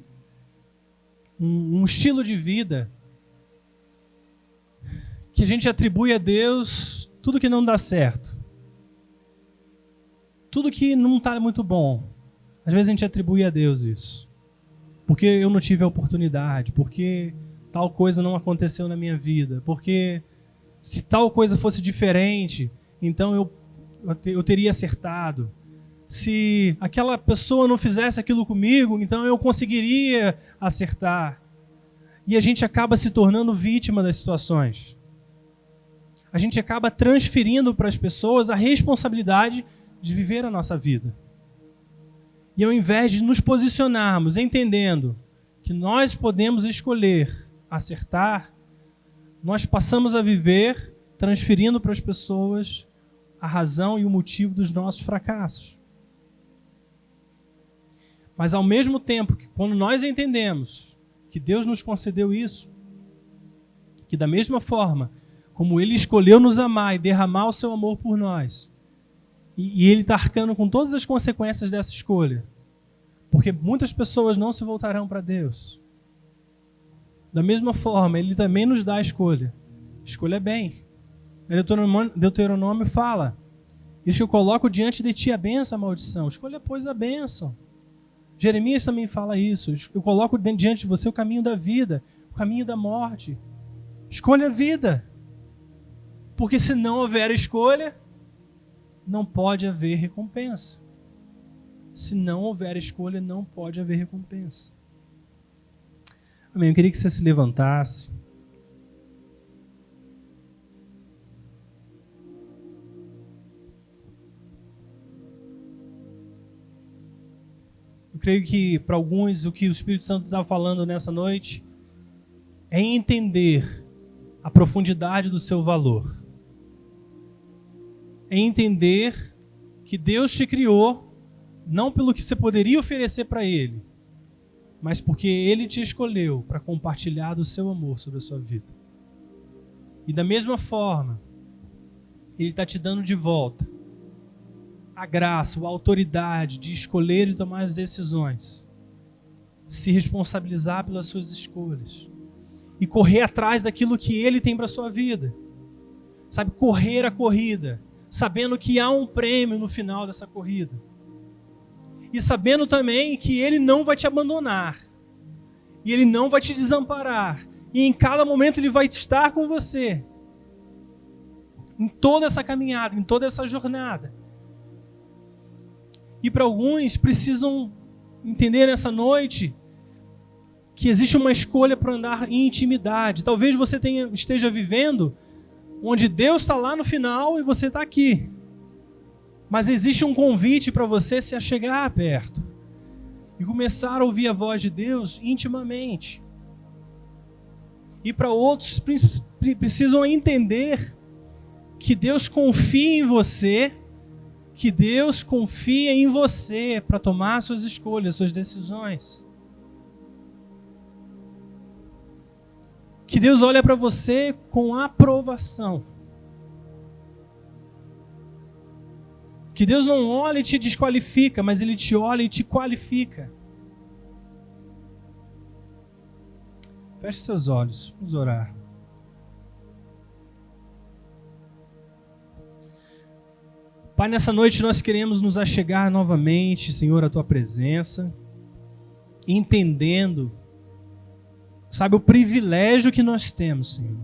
um estilo de vida que a gente atribui a Deus tudo que não dá certo. Tudo que não está muito bom. Às vezes a gente atribui a Deus isso. Porque eu não tive a oportunidade, porque tal coisa não aconteceu na minha vida, porque se tal coisa fosse diferente, então eu teria acertado. Se aquela pessoa não fizesse aquilo comigo, então eu conseguiria acertar. E a gente acaba se tornando vítima das situações. A gente acaba transferindo para as pessoas a responsabilidade de viver a nossa vida. E ao invés de nos posicionarmos entendendo que nós podemos escolher acertar, nós passamos a viver transferindo para as pessoas a razão e o motivo dos nossos fracassos. Mas ao mesmo tempo que quando nós entendemos que Deus nos concedeu isso, que da mesma forma como Ele escolheu nos amar e derramar o seu amor por nós, e Ele está arcando com todas as consequências dessa escolha, porque muitas pessoas não se voltarão para Deus. Da mesma forma, Ele também nos dá a escolha. Escolha bem. Deuteronômio fala, eis que eu coloco diante de ti a bênção e a maldição. Escolha, pois, a bênção. Jeremias também fala isso. Eu coloco diante de você o caminho da vida, o caminho da morte. Escolha a vida. Porque se não houver escolha, não pode haver recompensa. Se não houver escolha, não pode haver recompensa. Amém. Eu queria que você se levantasse. Eu creio que para alguns o que o Espírito Santo está falando nessa noite é entender a profundidade do seu valor. É entender que Deus te criou não pelo que você poderia oferecer para Ele, mas porque Ele te escolheu para compartilhar do seu amor sobre a sua vida. E da mesma forma, Ele está te dando de volta a graça, a autoridade de escolher e tomar as decisões, se responsabilizar pelas suas escolhas e correr atrás daquilo que Ele tem para a sua vida. Sabe, correr a corrida, sabendo que há um prêmio no final dessa corrida. E sabendo também que Ele não vai te abandonar. E Ele não vai te desamparar. E em cada momento Ele vai estar com você. Em toda essa caminhada, em toda essa jornada. E para alguns precisam entender nessa noite que existe uma escolha para andar em intimidade. Talvez você esteja vivendo onde Deus está lá no final e você está aqui. Mas existe um convite para você se achegar perto e começar a ouvir a voz de Deus intimamente. E para outros precisam entender que Deus confia em você, que Deus confia em você para tomar suas escolhas, suas decisões. Que Deus olha para você com aprovação. Que Deus não olha e te desqualifica, mas Ele te olha e te qualifica. Feche seus olhos, vamos orar. Pai, nessa noite nós queremos nos achegar novamente, Senhor, à Tua presença, entendendo, sabe, o privilégio que nós temos, Senhor,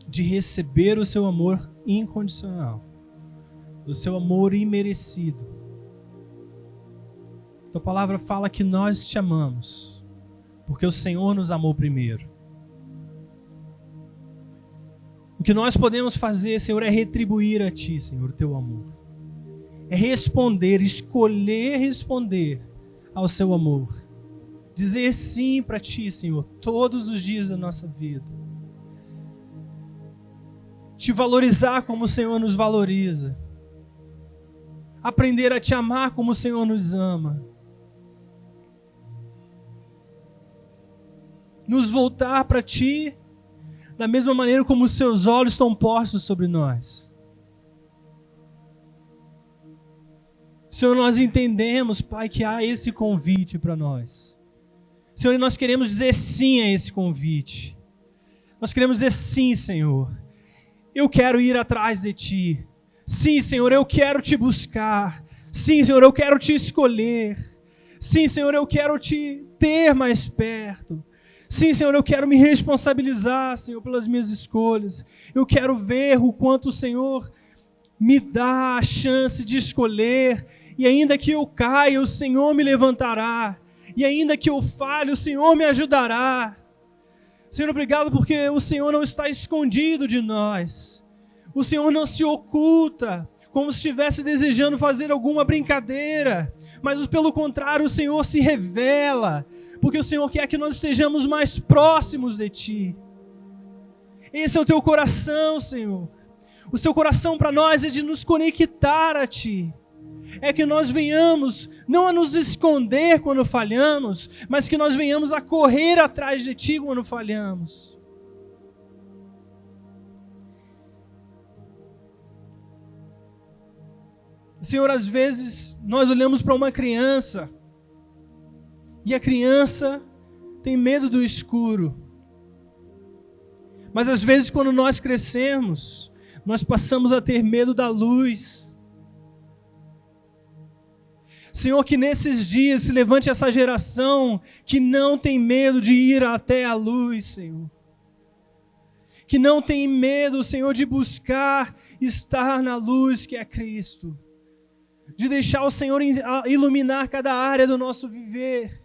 de receber o Seu amor incondicional, o Seu amor imerecido. Tua palavra fala que nós te amamos, porque o Senhor nos amou primeiro. O que nós podemos fazer, Senhor, é retribuir a Ti, Senhor, o Teu amor. É responder, escolher responder ao Seu amor. Dizer sim para Ti, Senhor, todos os dias da nossa vida. Te valorizar como o Senhor nos valoriza. Aprender a Te amar como o Senhor nos ama. Nos voltar para Ti da mesma maneira como os Seus olhos estão postos sobre nós. Senhor, nós entendemos, Pai, que há esse convite para nós. Senhor, nós queremos dizer sim a esse convite. Nós queremos dizer sim, Senhor. Eu quero ir atrás de Ti. Sim, Senhor, eu quero Te buscar. Sim, Senhor, eu quero Te escolher. Sim, Senhor, eu quero Te ter mais perto. Sim, Senhor, eu quero me responsabilizar, Senhor, pelas minhas escolhas. Eu quero ver o quanto o Senhor me dá a chance de escolher. E ainda que eu caia, o Senhor me levantará. E ainda que eu falhe, o Senhor me ajudará. Senhor, obrigado porque o Senhor não está escondido de nós. O Senhor não se oculta, como se estivesse desejando fazer alguma brincadeira. Mas pelo contrário, o Senhor se revela. Porque o Senhor quer que nós estejamos mais próximos de Ti. Esse é o Teu coração, Senhor. O Seu coração para nós é de nos conectar a Ti. É que nós venhamos, não a nos esconder quando falhamos, mas que nós venhamos a correr atrás de Ti quando falhamos. Senhor, às vezes nós olhamos para uma criança e a criança tem medo do escuro. Mas às vezes quando nós crescemos, nós passamos a ter medo da luz. Senhor, que nesses dias se levante essa geração que não tem medo de ir até a luz, Senhor. Que não tem medo, Senhor, de buscar estar na luz que é Cristo. De deixar o Senhor iluminar cada área do nosso viver.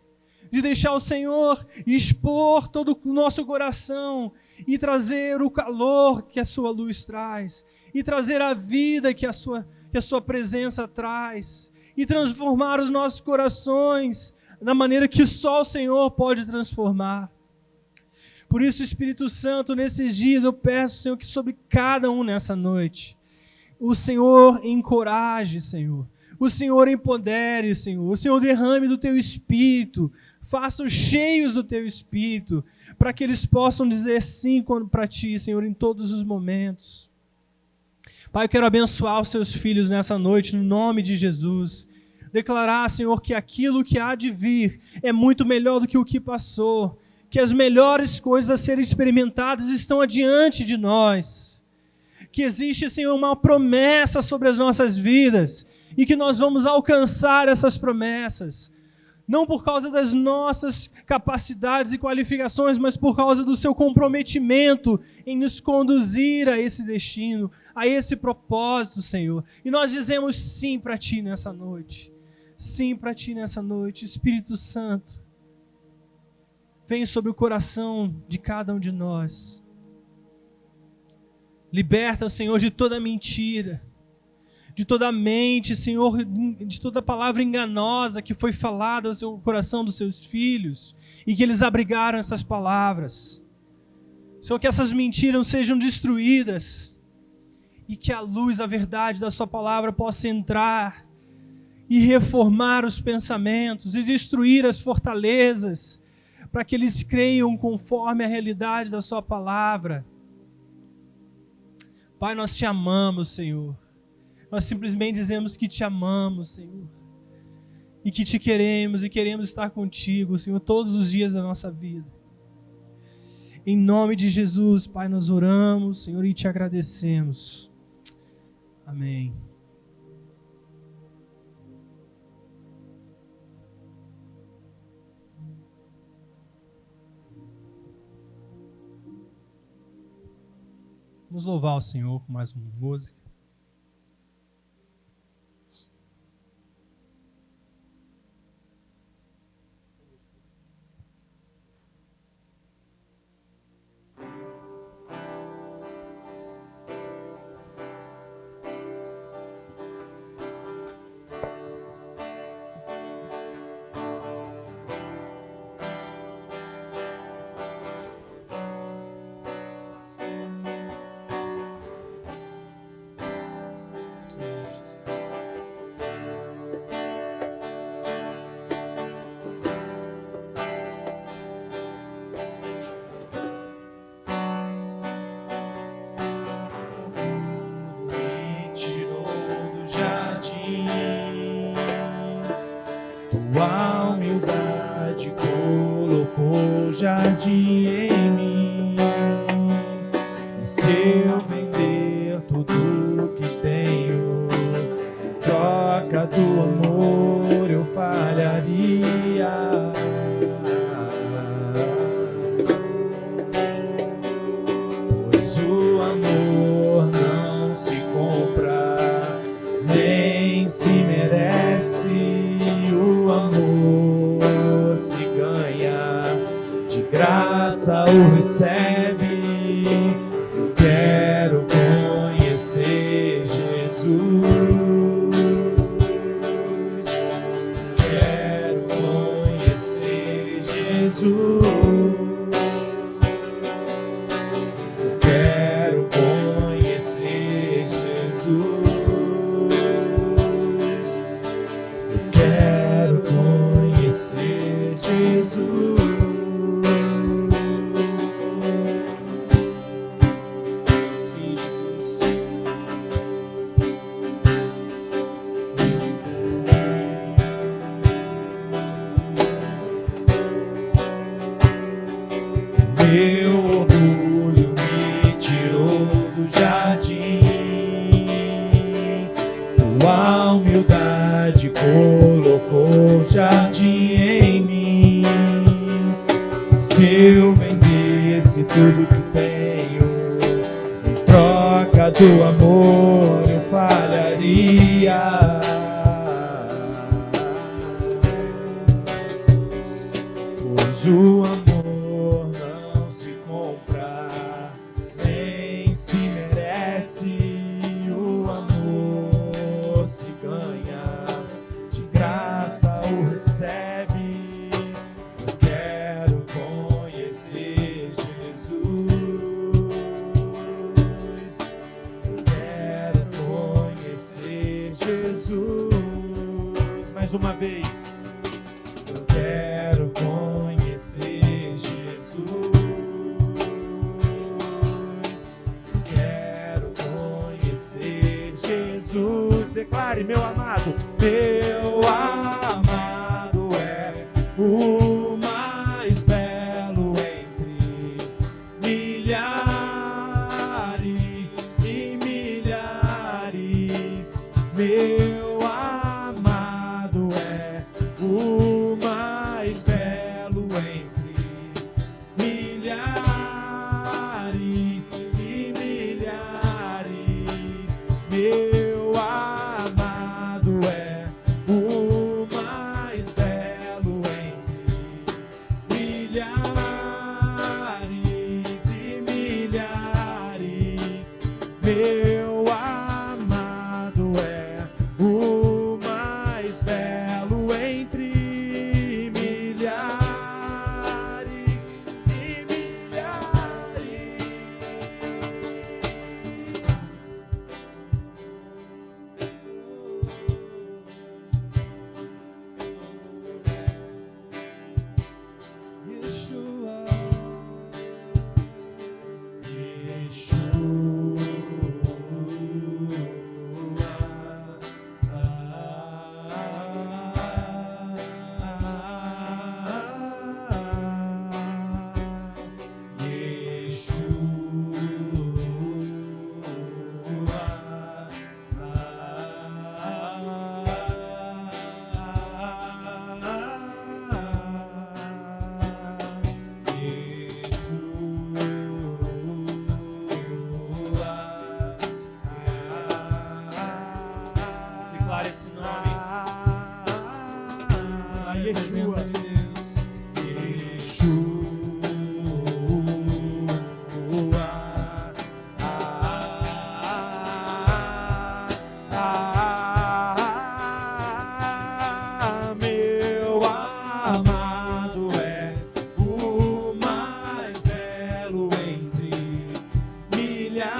De deixar o Senhor expor todo o nosso coração e trazer o calor que a sua luz traz. E trazer a vida que a sua presença traz. E transformar os nossos corações da maneira que só o Senhor pode transformar. Por isso, Espírito Santo, nesses dias eu peço, Senhor, que sobre cada um nessa noite, o Senhor encoraje, Senhor. O Senhor empodere, Senhor. O Senhor derrame do Teu Espírito. Faça-os cheios do Teu Espírito, para que eles possam dizer sim para Ti, Senhor, em todos os momentos. Pai, eu quero abençoar os seus filhos nessa noite, no nome de Jesus. Declarar, Senhor, que aquilo que há de vir é muito melhor do que o que passou, que as melhores coisas a serem experimentadas estão adiante de nós, que existe, Senhor, uma promessa sobre as nossas vidas e que nós vamos alcançar essas promessas, não por causa das nossas capacidades e qualificações, mas por causa do seu comprometimento em nos conduzir a esse destino, a esse propósito, Senhor. E nós dizemos sim para Ti nessa noite. Sim para Ti nessa noite. Espírito Santo, vem sobre o coração de cada um de nós. Liberta, Senhor, de toda mentira, de toda mente, Senhor, de toda palavra enganosa que foi falada ao coração dos seus filhos e que eles abrigaram essas palavras. Senhor, que essas mentiras sejam destruídas e que a luz, a verdade da sua palavra possa entrar e reformar os pensamentos e destruir as fortalezas para que eles creiam conforme a realidade da sua palavra. Pai, nós te amamos, Senhor. Nós simplesmente dizemos que te amamos, Senhor, e que te queremos e queremos estar contigo, Senhor, todos os dias da nossa vida. Em nome de Jesus, Pai, nós oramos, Senhor, e te agradecemos. Amém. Vamos louvar o Senhor com mais uma música. Tua humildade colocou jardim em mim. E se eu vender tudo que tenho, em troca do amor eu falharia. Pois o amor não se compra, nem se merece. O amor se ganha, de graça o recebe. Eu quero conhecer Jesus. Quero conhecer Jesus. Eu quero conhecer Jesus. Quero conhecer Jesus. Sim, Jesus. Meu orgulho me tirou do jardim. Tua humildade colocou jardim em mim. Se eu vendesse tudo que tenho, em troca do amor eu falharia. Pois o amor não se compra, nem se merece. O amor se ganha, de graça o recebe. Eu quero conhecer Jesus. Eu quero conhecer Jesus. Mais uma vez. Eu quero conhecer Jesus. Eu quero conhecer declare, meu amado é o mais belo entre milhares e milhares. Meu amado é o mais belo entre milhares e milhares. Meu amado é o mais belo entre milhares e milhares. Meu amado é o mais belo entre milhares e milhares. Yeshua. Declare esse nome na presença de Deus. Meu amado é o mais belo entre milhares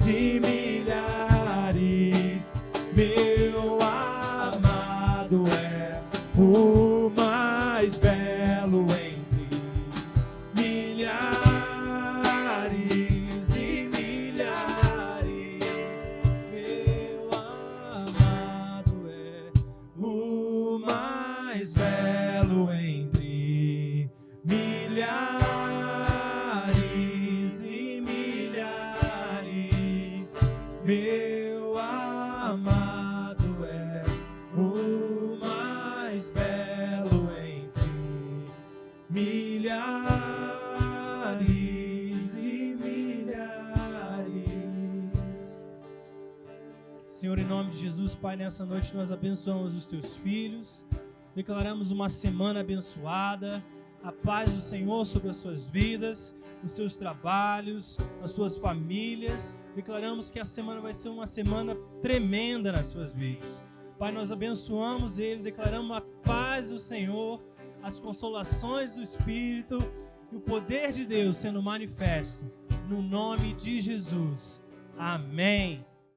e milhares. Meu amado é o mais belo entre milhares e milhares. Meu amado é o mais belo entre milhares e milhares. Meu amado é o mais belo entre milhares e milhares. Senhor, em nome de Jesus, Pai, nessa noite nós abençoamos os teus filhos, declaramos uma semana abençoada, a paz do Senhor sobre as suas vidas, os seus trabalhos, as suas famílias. Declaramos que a semana vai ser uma semana tremenda nas suas vidas. Pai, nós abençoamos eles, declaramos a paz do Senhor, as consolações do Espírito e o poder de Deus sendo manifesto, no nome de Jesus. Amém.